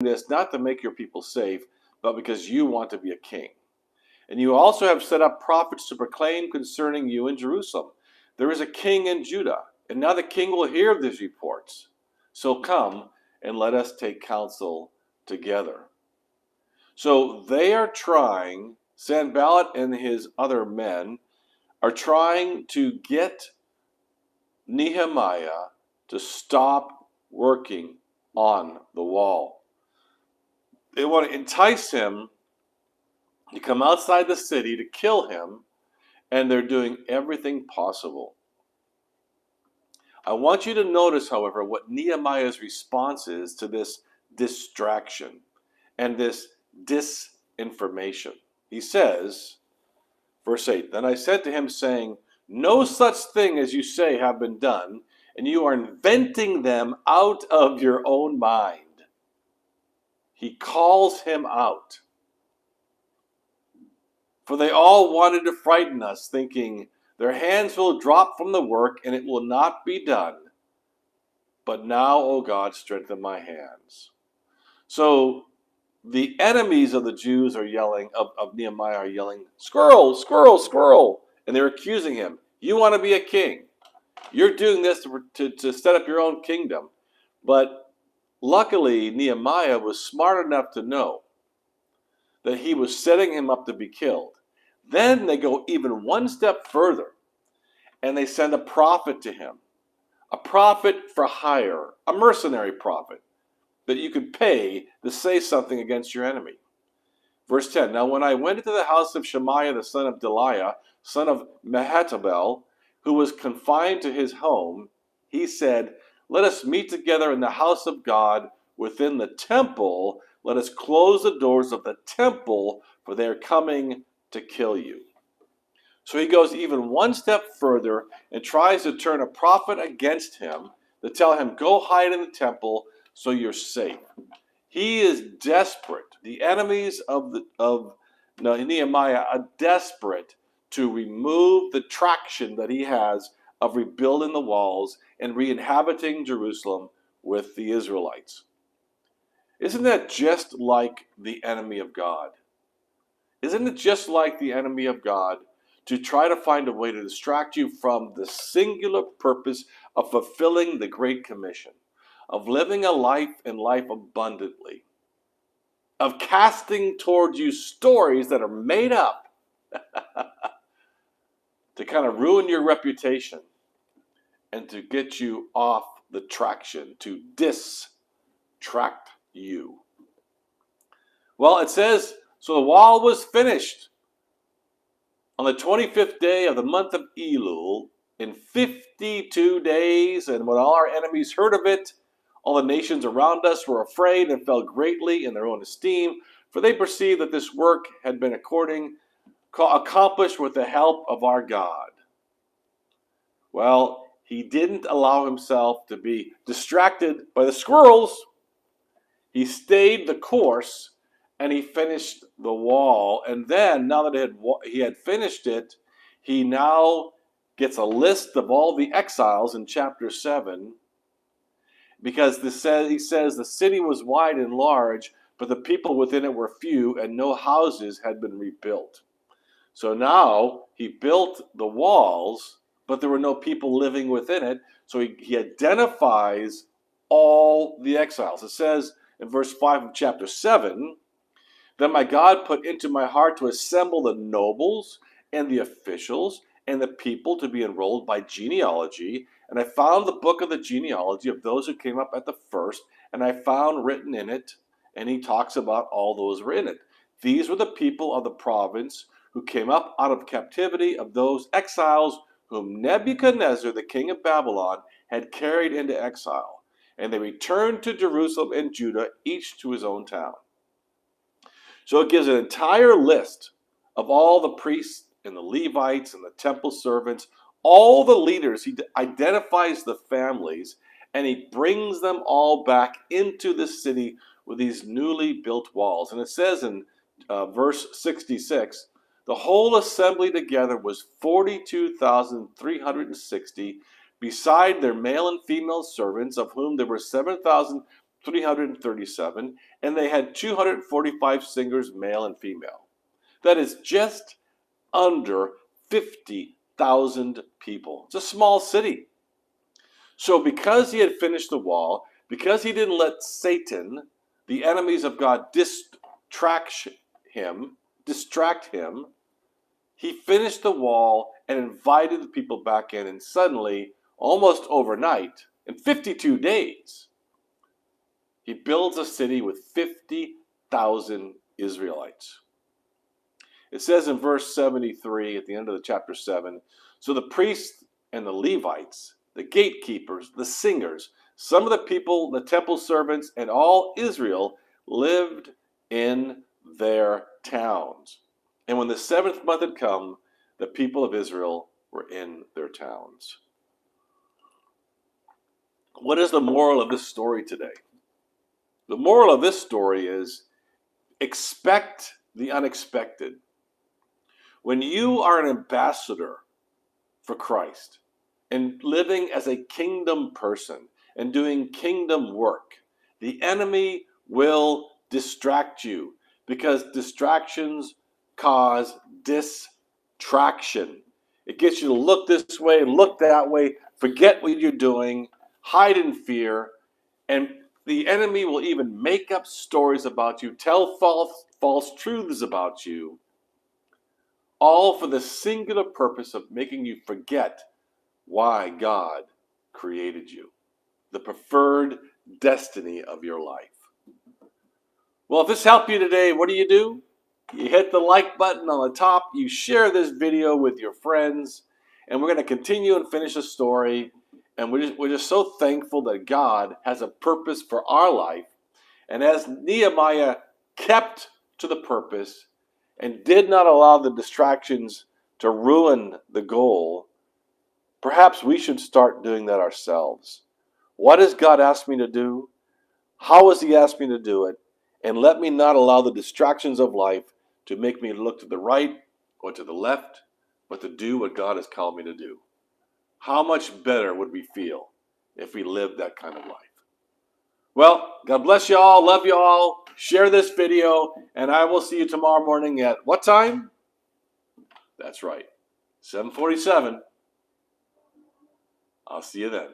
this not to make your people safe, but because you want to be a king. And you also have set up prophets to proclaim concerning you in Jerusalem. There is a king in Judah, and now the king will hear of these reports. So come and let us take counsel together. So they are trying, Sanballat and his other men are trying to get Nehemiah to stop working on the wall. They want to entice him to come outside the city to kill him, and they're doing everything possible. I want you to notice, however, what Nehemiah's response is to this distraction and this disinformation. He says, verse 8, Then I said to him, saying, No such thing as you say have been done, and you are inventing them out of your own mind. He calls him out. For they all wanted to frighten us, thinking, Their hands will drop from the work, and it will not be done. But now, O God, strengthen my hands. So the enemies of the Jews are yelling, of Nehemiah are yelling, Squirrel, squirrel, squirrel. And they're accusing him. You want to be a king. You're doing this to set up your own kingdom. But luckily, Nehemiah was smart enough to know that he was setting him up to be killed. Then they go even one step further, and they send a prophet to him. A prophet for hire, a mercenary prophet that you could pay to say something against your enemy. Verse 10, Now when I went into the house of Shemaiah the son of Delaiah, son of Mehetabel, who was confined to his home, he said, Let us meet together in the house of God within the temple. Let us close the doors of the temple, for they are coming to kill you. So he goes even one step further and tries to turn a prophet against him, to tell him, Go hide in the temple so you're safe. He is desperate. The enemies of Nehemiah are desperate to remove the traction that he has of rebuilding the walls and re-inhabiting Jerusalem with the Israelites. Isn't that just like the enemy of God? Isn't it just like the enemy of God to try to find a way to distract you from the singular purpose of fulfilling the Great Commission, of living a life and life abundantly, of casting towards you stories that are made up to kind of ruin your reputation and to get you off the traction, to distract you? Well, it says, So the wall was finished on the 25th day of the month of Elul, in 52 days, and when all our enemies heard of it, all the nations around us were afraid and fell greatly in their own esteem, for they perceived that this work had been accomplished with the help of our God. Well, he didn't allow himself to be distracted by the squirrels. He stayed the course, and he finished the wall. And then, now that he had finished it, he now gets a list of all the exiles in chapter 7, because he says the city was wide and large, but the people within it were few, and no houses had been rebuilt. So now he built the walls, but there were no people living within it. So he identifies all the exiles. It says in verse 5 of chapter 7, Then my God put into my heart to assemble the nobles and the officials and the people to be enrolled by genealogy. And I found the book of the genealogy of those who came up at the first, and I found written in it, and he talks about all those who were in it. These were the people of the province who came up out of captivity of those exiles whom Nebuchadnezzar, the king of Babylon, had carried into exile. And they returned to Jerusalem and Judah, each to his own town. So it gives an entire list of all the priests and the Levites and the temple servants, all the leaders. He identifies the families, and he brings them all back into the city with these newly built walls. And it says in verse 66, the whole assembly together was 42,360, beside their male and female servants, of whom there were 337, and they had 245 singers, male and female. That is just under 50,000 people. It's a small city. So because he had finished the wall, because he didn't let Satan, the enemies of God, distract him, he finished the wall and invited the people back in, and suddenly, almost overnight, in 52 days, he builds a city with 50,000 Israelites. It says in verse 73 at the end of the chapter 7, so the priests and the Levites, the gatekeepers, the singers, some of the people, the temple servants, and all Israel lived in their towns. And when the 7th month had come, the people of Israel were in their towns. What is the moral of this story today? The moral of this story is expect the unexpected. When you are an ambassador for Christ and living as a kingdom person and doing kingdom work, the enemy will distract you because distractions cause distraction. It gets you to look this way, look that way, forget what you're doing, hide in fear, and the enemy will even make up stories about you, tell false truths about you, all for the singular purpose of making you forget why God created you, the preferred destiny of your life. Well, if this helped you today, what do? You hit the like button on the top, you share this video with your friends, and we're going to continue and finish the story. And we're just so thankful that God has a purpose for our life. And as Nehemiah kept to the purpose and did not allow the distractions to ruin the goal, perhaps we should start doing that ourselves. What has God asked me to do? How has He asked me to do it? And let me not allow the distractions of life to make me look to the right or to the left, but to do what God has called me to do. How much better would we feel if we lived that kind of life? Well, God bless you all. Love you all. Share this video, and I will see you tomorrow morning at what time? That's right, 7:47. I'll see you then.